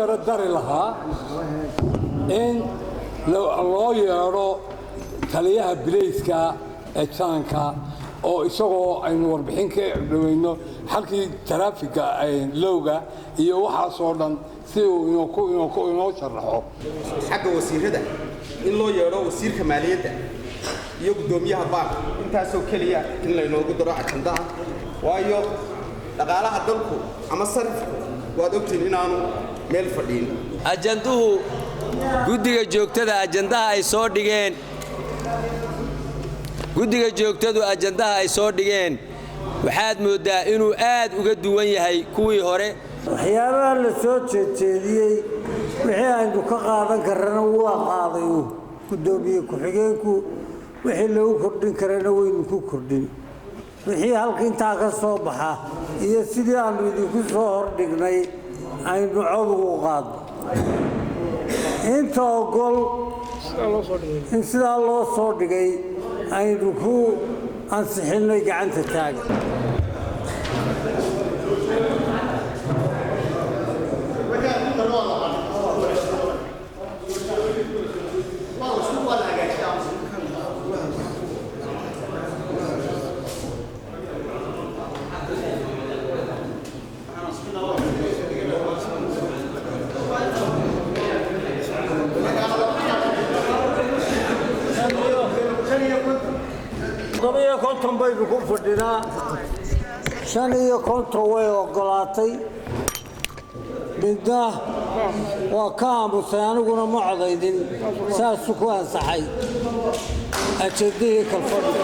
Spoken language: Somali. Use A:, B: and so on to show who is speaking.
A: dari lahaa in loo yeero taliyaha bilayska ee jaanka oo isagoo aynu warbixin ka dhaweyno halkii taraafiga ay lowga iyo waxa soo dhan si uu inoo sharaxo
B: xagga wasiirada in loo yeero wasiirka maaliyadda iyo gudoomiyaha baanka intaasoo kaliya in la inoogu daro ajandaha waayo dhaqaalaha dalku ama sarifku waad ogtiin inaanu meel fadhiin
C: ajanduhu guddiga joogtada ajandaha ay soo dhigeen guddiga joogtadu ajandaha ay soo dhigeen waxaad moodaa inuu aad uga duwan yahay kuwii hore
D: waxyaabaha la soo jeediyey wixii aynu ka qaadan karana waa qaaday gudoomiye ku-xigeenku wixii lagu kordhin karana waynu ku kordhin wixii halka intaa ka soo baxa iyo sidii aanu idinku soo hordhignay aynu cod ugu qaadno inta ogol in sidaa loo soo dhigay aynu ku ansixinay gacanta taagan konton baynu ku fadhinaa 5 way ogolaatay midna waa ka aamusay aniguna ma codaydin saasuu ku ansaxay ajandihii kalfadhi